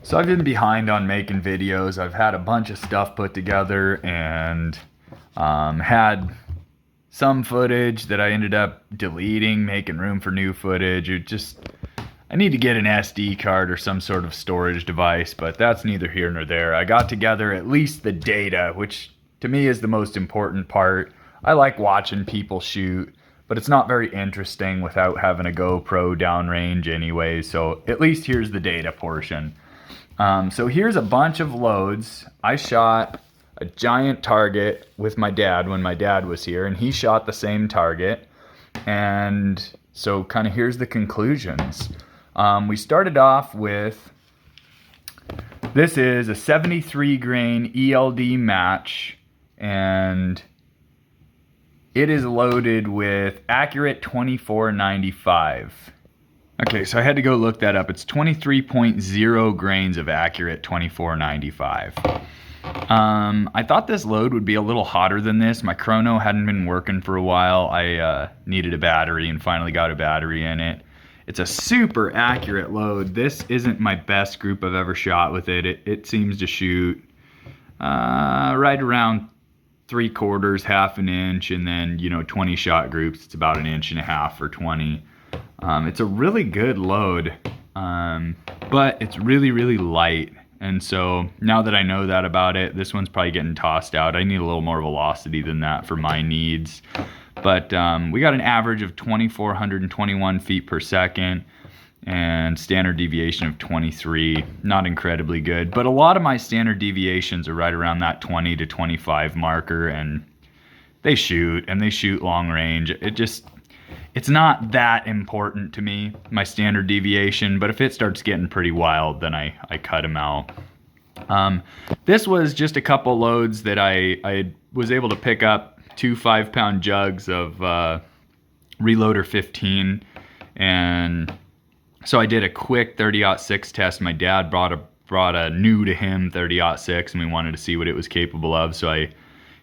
So I've been behind on making videos. I've had a bunch of stuff put together and had some footage that I ended up deleting, making room for new footage. I need to get an SD card or some sort of storage device, but that's neither here nor there. I got together at least the data, which to me is the most important part. I like watching people shoot, but it's not very interesting without having a GoPro downrange anyway, so at least here's the data portion. So here's a bunch of loads. I shot a giant target with my dad when my dad was here, and he shot the same target. And so kind of here's the conclusions. We started off with, this is a 73 grain ELD match, and it is loaded with accurate 2495. Okay, so I had to go look that up. It's 23.0 grains of accurate 2495. I thought this load would be a little hotter than this. My chrono hadn't been working for a while. I needed a battery and finally got a battery in it. It's a super accurate load. This isn't my best group I've ever shot with it. It seems to shoot right around 3/4, half an inch, and then 20 shot groups. It's about 1.5 inches for 20. It's a really good load, but it's really, really light. And so now that I know that about it, this one's probably getting tossed out. I need a little more velocity than that for my needs. But we got an average of 2,421 feet per second and standard deviation of 23. Not incredibly good, but a lot of my standard deviations are right around that 20 to 25 marker, and they shoot long range. It's not that important to me, my standard deviation, but if it starts getting pretty wild, then I cut them out. This was just a couple loads that I was able to pick up 2 5-pound jugs of Reloader 15, and so I did a quick 30-06 test. My dad brought a new to him 30-06, and we wanted to see what it was capable of, so I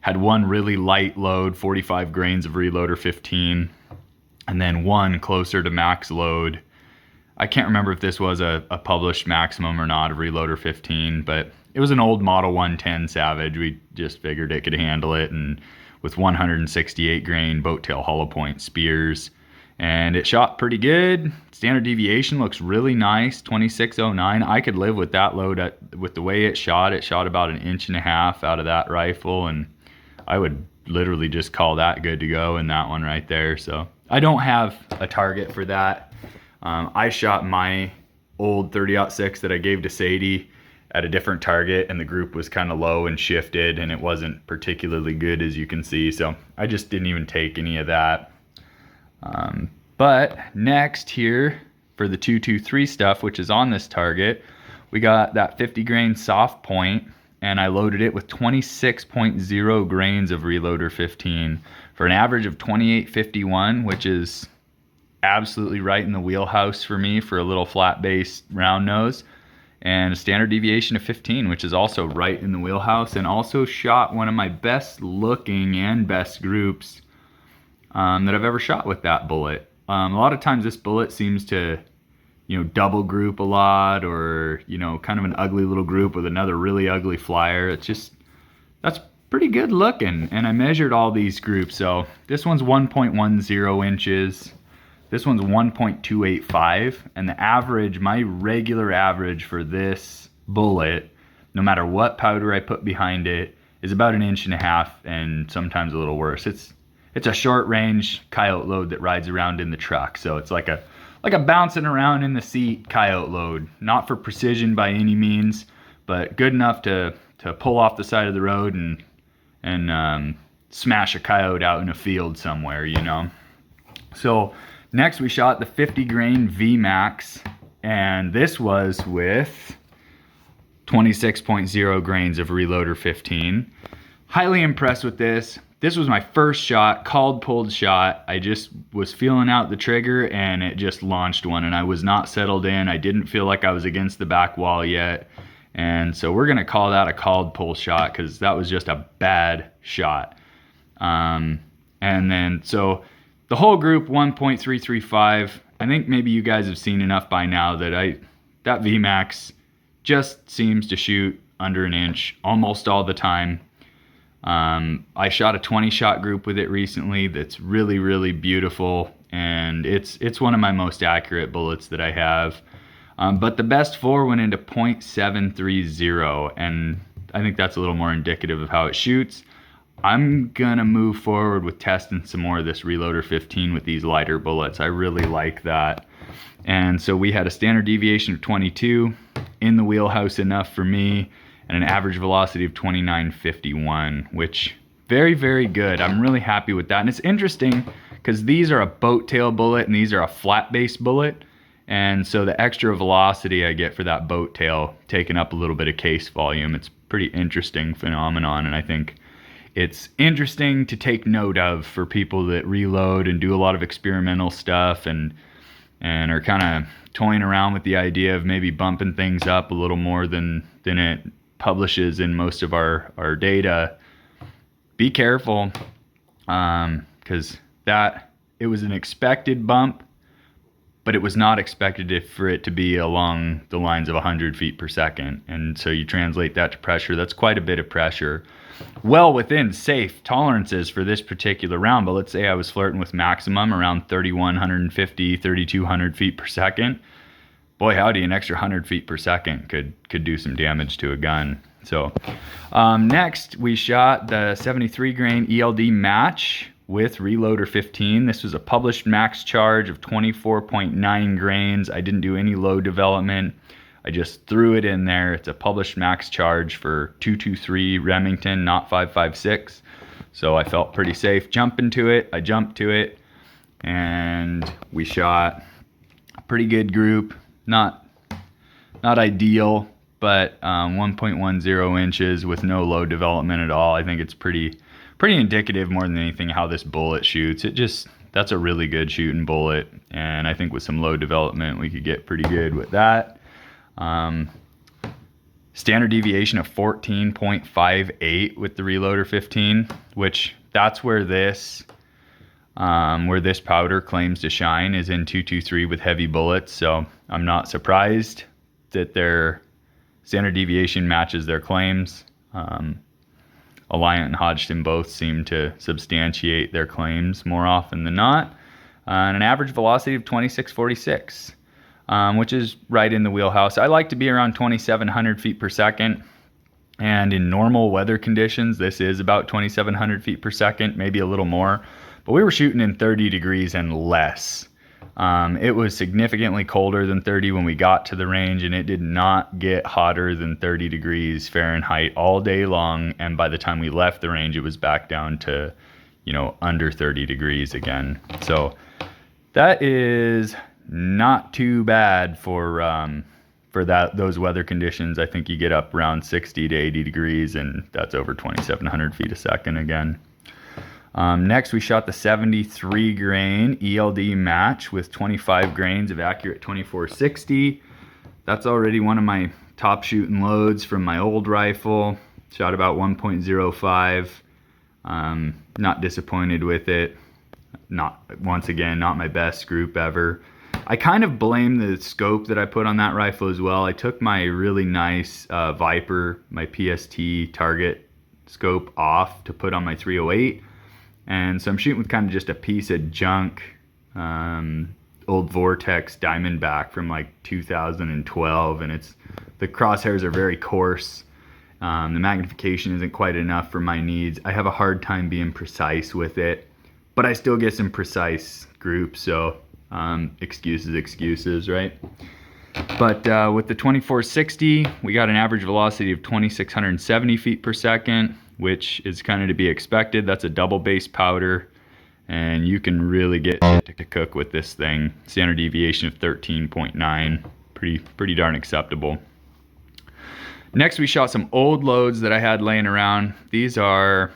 had one really light load, 45 grains of Reloader 15, and then one closer to max load. I can't remember if this was a published maximum or not of Reloader 15, but it was an old Model 110 Savage. We just figured it could handle it, and with 168 grain boat tail hollow point spears, and it shot pretty good. Standard deviation looks really nice, 2609. I could live with that load with the way it shot. It shot about 1.5 inches out of that rifle, and I would literally just call that good to go in that one right there. So I don't have a target for that. I shot my old 30-06 that I gave to Sadie at a different target, and the group was kind of low and shifted, and it wasn't particularly good, as you can see, so I just didn't even take any of that. But next here for the 223 stuff, which is on this target, we got that 50 grain soft point, and I loaded it with 26.0 grains of Reloader 15 for an average of 2851, which is absolutely right in the wheelhouse for me for a little flat base round nose, and a standard deviation of 15, which is also right in the wheelhouse, and also shot one of my best looking and best groups that I've ever shot with that bullet. A lot of times this bullet seems to double group a lot, or kind of an ugly little group with another really ugly flyer. That's pretty good looking, and I measured all these groups. So this one's 1.10 inches, this one's 1.285, and the average, my regular average for this bullet, no matter what powder I put behind it, is about 1.5 inches, and sometimes a little worse. It's a short range coyote load that rides around in the truck, so it's like a bouncing around in the seat coyote load. Not for precision by any means, but good enough to pull off the side of the road and smash a coyote out in a field somewhere, So next we shot the 50 grain VMAX, and this was with 26.0 grains of Reloader 15. Highly impressed with this. This was my first shot, pulled shot. I just was feeling out the trigger, and it just launched one, and I was not settled in. I didn't feel like I was against the back wall yet. And so we're gonna call that a called pull shot, because that was just a bad shot. And then, so the whole group 1.335. I think maybe you guys have seen enough by now that that VMAX just seems to shoot under an inch almost all the time. I shot a 20 shot group with it recently that's really, really beautiful, and it's one of my most accurate bullets that I have. But the best 4 went into .730, and I think that's a little more indicative of how it shoots. I'm gonna move forward with testing some more of this Reloader 15 with these lighter bullets. I really like that. And so we had a standard deviation of 22, in the wheelhouse enough for me, and an average velocity of 29.51, which very, very good. I'm really happy with that. And it's interesting because these are a boat tail bullet and these are a flat base bullet. And so the extra velocity I get for that boat tail taking up a little bit of case volume, it's pretty interesting phenomenon. And I think it's interesting to take note of for people that reload and do a lot of experimental stuff and are kind of toying around with the idea of maybe bumping things up a little more than it publishes in most of our data. Be careful, because it was an expected bump, but it was not expected for it to be along the lines of 100 feet per second. And so you translate that to pressure, that's quite a bit of pressure. Well within safe tolerances for this particular round, but let's say I was flirting with maximum around 3,150, 3,200 feet per second. Boy, howdy, an extra 100 feet per second could do some damage to a gun. So next we shot the 73 grain ELD match with Reloader 15. This was a published max charge of 24.9 grains. I didn't do any load development. I just threw it in there. It's a published max charge for 223 Remington, not 5.56. So I felt pretty safe jumping to it. I jumped to it and we shot a pretty good group. Not ideal, but 1.10 inches with no load development at all. I think it's pretty indicative more than anything how this bullet shoots. That's a really good shooting bullet, and I think with some load development we could get pretty good with that. Standard deviation of 14.58 with the Reloader 15, which that's where this powder claims to shine, is in 223 with heavy bullets. So I'm not surprised that their standard deviation matches their claims. Alliant and Hodgson both seem to substantiate their claims more often than not. And an average velocity of 26.46. Which is right in the wheelhouse. I like to be around 2,700 feet per second. And in normal weather conditions, this is about 2,700 feet per second, maybe a little more. But we were shooting in 30 degrees and less. It was significantly colder than 30 when we got to the range, and it did not get hotter than 30 degrees Fahrenheit all day long. And by the time we left the range, it was back down to, under 30 degrees again. So that is not too bad for those weather conditions. I think you get up around 60 to 80 degrees, and that's over 2,700 feet a second again. Next, we shot the 73 grain ELD match with 25 grains of accurate 2460. That's already one of my top shooting loads from my old rifle. Shot about 1.05. Not disappointed with it. Once again, not my best group ever. I kind of blame the scope that I put on that rifle as well. I took my really nice Viper, my PST target scope off to put on my 308. And so I'm shooting with kind of just a piece of junk, old Vortex Diamondback from like 2012. And the crosshairs are very coarse. The magnification isn't quite enough for my needs. I have a hard time being precise with it, but I still get some precise groups. So excuses, right? But with the 2460, we got an average velocity of 2,670 feet per second, which is kind of to be expected. That's a double base powder, and you can really get shit to cook with this thing. Standard deviation of 13.9, pretty darn acceptable. Next, we shot some old loads that I had laying around. These are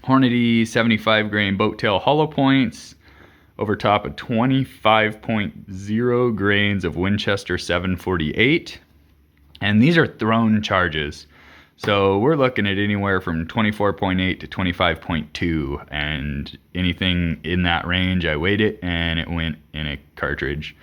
Hornady 75 grain boat tail hollow points over top of 25.0 grains of Winchester 748. And these are thrown charges. So we're looking at anywhere from 24.8 to 25.2, and anything in that range, I weighed it and it went in a cartridge.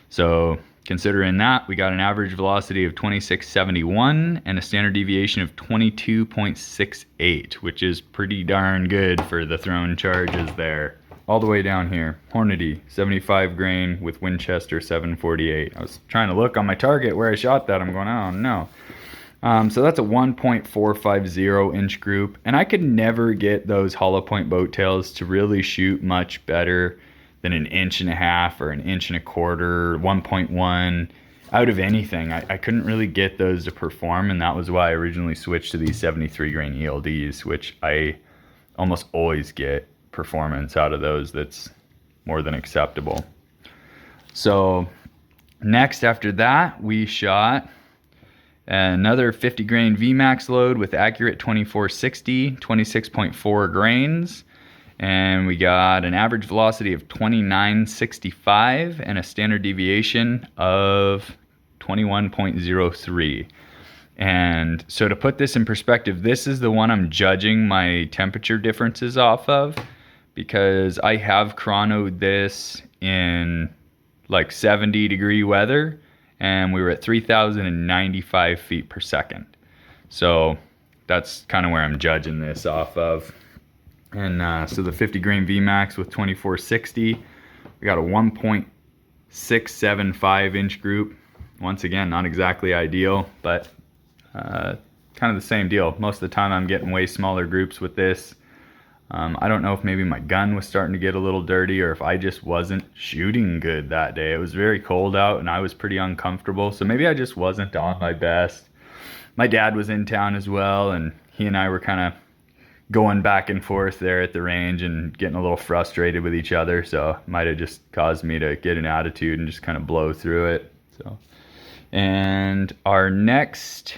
So considering that, we got an average velocity of 2671 and a standard deviation of 22.68, which is pretty darn good for the thrown charges there. All the way down here, Hornady, 75 grain with Winchester 748. I was trying to look on my target where I shot that. I'm going, oh no. So that's a 1.450 inch group, and I could never get those hollow point boat tails to really shoot much better than an 1.5 or an 1.25, 1.1 out of anything. I couldn't really get those to perform, and that was why I originally switched to these 73 grain ELDs, which I almost always get performance out of those that's more than acceptable. So next after that, we shot another 50 grain VMAX load with accurate 2460, 26.4 grains. And we got an average velocity of 2965 and a standard deviation of 21.03. And so to put this in perspective, this is the one I'm judging my temperature differences off of, because I have chronoed this in like 70 degree weather, and we were at 3,095 feet per second. So that's kind of where I'm judging this off of. And so the 50 grain VMAX with 2460, we got a 1.675 inch group. Once again, not exactly ideal, but kind of the same deal. Most of the time I'm getting way smaller groups with this. I don't know if maybe my gun was starting to get a little dirty or if I just wasn't shooting good that day. It was very cold out and I was pretty uncomfortable, so maybe I just wasn't on my best. My dad was in town as well, and he and I were kind of going back and forth there at the range and getting a little frustrated with each other, so it might have just caused me to get an attitude and just kind of blow through it. So, and our next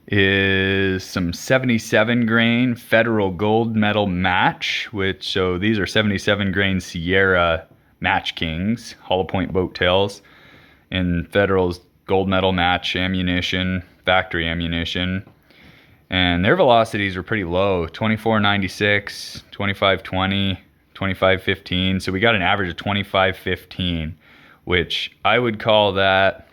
is some 77 grain Federal Gold Medal Match, so these are 77 grain Sierra Match Kings, hollow point boat tails, in Federal's Gold Medal Match ammunition, factory ammunition. And their velocities were pretty low, 2496, 2520, 2515. So we got an average of 2515, which I would call that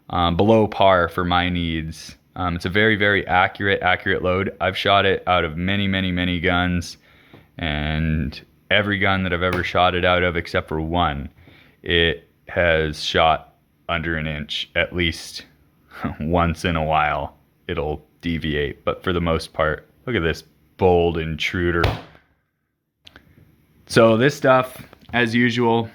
below par for my needs. It's a very, very accurate load. I've shot it out of many guns, and every gun that I've ever shot it out of except for one, it has shot under an inch at least once in a while. It'll deviate, but for the most part, look at this bold intruder. So this stuff, as usual,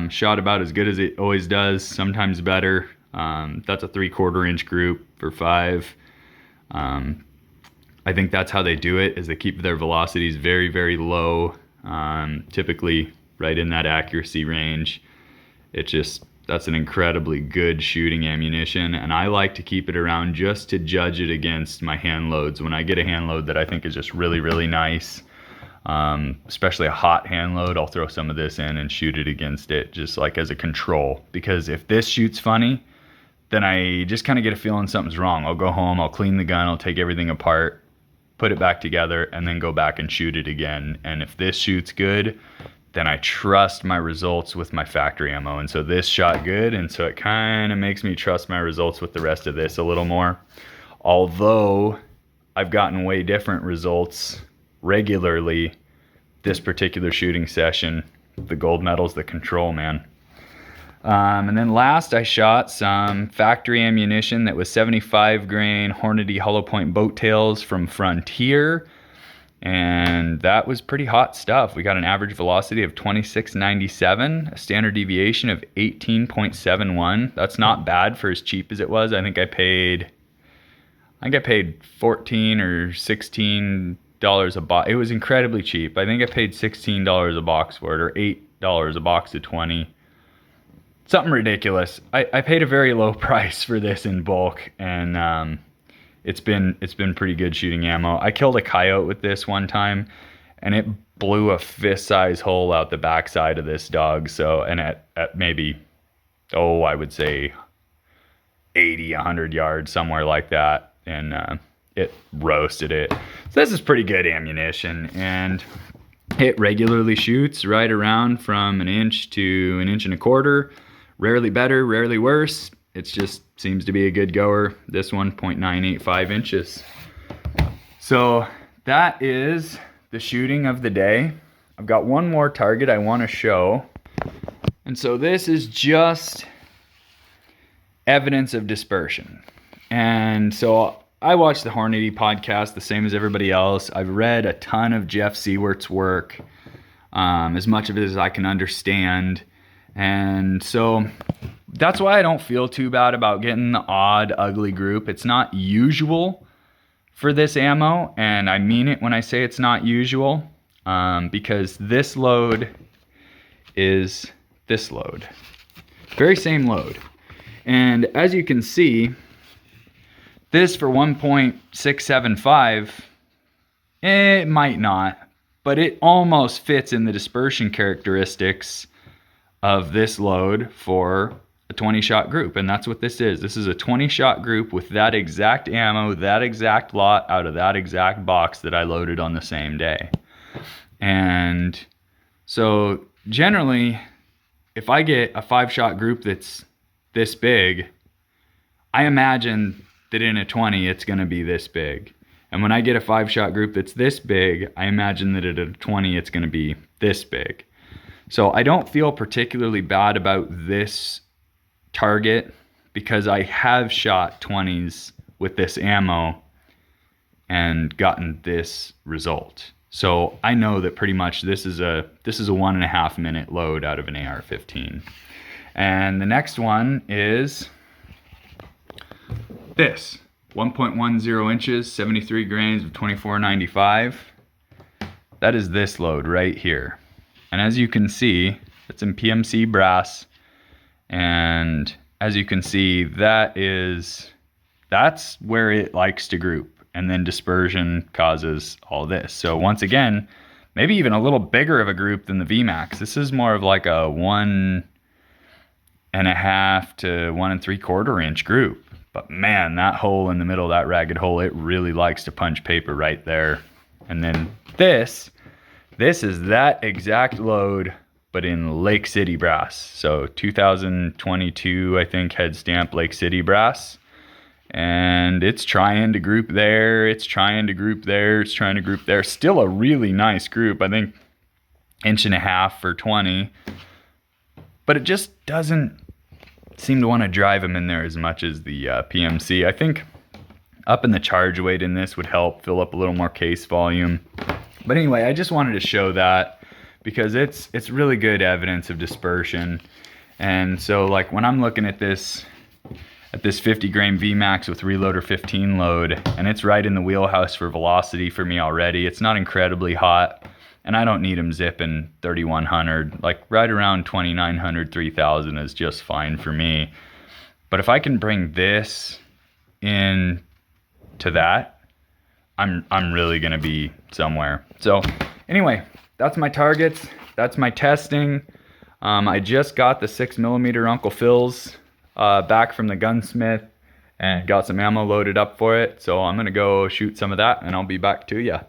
shot about as good as it always does, sometimes better. That's a 3/4 inch group for 5. I think that's how they do it, is they keep their velocities very, very low, typically right in that accuracy range. That's an incredibly good shooting ammunition, and I like to keep it around just to judge it against my hand loads. When I get a hand load that I think is just really, really nice, especially a hot hand load, I'll throw some of this in and shoot it against it, just like as a control. Because if this shoots funny, then I just kind of get a feeling something's wrong. I'll go home, I'll clean the gun, I'll take everything apart, put it back together, and then go back and shoot it again. And if this shoots good, then I trust my results with my factory ammo. And so this shot good, and so it kind of makes me trust my results with the rest of this a little more. Although I've gotten way different results regularly this particular shooting session. The gold medal's the control, man. And then last, I shot some factory ammunition that was 75 grain Hornady hollow point boat tails from Frontier. And that was pretty hot stuff. We got an average velocity of 2697, a standard deviation of 18.71. That's not bad for as cheap as it was. I think I paid $14 or $16 a box. It was incredibly cheap. I think I paid $16 a box for it, or $8 a box of 20. Something ridiculous. I paid a very low price for this in bulk, and it's been pretty good shooting ammo. I killed a coyote with this one time, and it blew a fist-size hole out the backside of this dog. So, and at maybe, I would say 80, 100 yards, somewhere like that, and it roasted it. So this is pretty good ammunition. And It regularly shoots right around from 1 inch to 1.25 inches. Rarely better, rarely worse. It just seems to be a good goer. This one, 0.985 inches. So that is the shooting of the day. I've got one more target I want to show. And so this is just evidence of dispersion. And so I watch the Hornady podcast the same as everybody else. I've read a ton of Jeff Seawort's work, as much of it as I can understand. And so that's why I don't feel too bad about getting the odd, ugly group. It's not usual for this ammo, and I mean it when I say it's not usual, because this load is this load. Very same load. And as you can see, this for 1.675, it might not, but it almost fits in the dispersion characteristics of this load for a 20-shot group. And that's what this is. This is a 20-shot group with that exact ammo, that exact lot out of that exact box that I loaded on the same day. And so generally, if I get a 5-shot group that's this big, I imagine that in a 20 it's going to be this big. And when I get a 5-shot group that's this big, I imagine that at a 20 it's going to be this big. So I don't feel particularly bad about this target because I have shot 20s with this ammo and gotten this result. So I know that pretty much this is a 1.5 minute load out of an AR-15. And the next one is this 1.10 inches, 73 grains of 24.95. That is this load right here. And as you can see, it's in PMC brass. And as you can see, that's where it likes to group. And then dispersion causes all this. So once again, maybe even a little bigger of a group than the VMAX. This is more of like a 1.5 to 1.75 inch group. But man, that hole in the middle of that ragged hole, it really likes to punch paper right there. And then this is that exact load, but in Lake City brass. So 2022, I think, head stamp Lake City brass. And it's trying to group there, it's trying to group there, it's trying to group there. Still a really nice group, I think 1.5 inches for 20. But it just doesn't seem to want to drive them in there as much as the PMC. I think up in the charge weight in this would help fill up a little more case volume. But anyway, I just wanted to show that because it's really good evidence of dispersion. And so like when I'm looking at this 50 grain VMAX with reloader 15 load, and it's right in the wheelhouse for velocity for me already. It's not incredibly hot, and I don't need them zipping 3,100. Like right around 2,900, 3,000 is just fine for me. But if I can bring this in to that, I'm really gonna be somewhere. So anyway, that's my targets. That's my testing. I just got the 6mm Uncle Phil's back from the gunsmith and got some ammo loaded up for it. So I'm gonna go shoot some of that and I'll be back to you.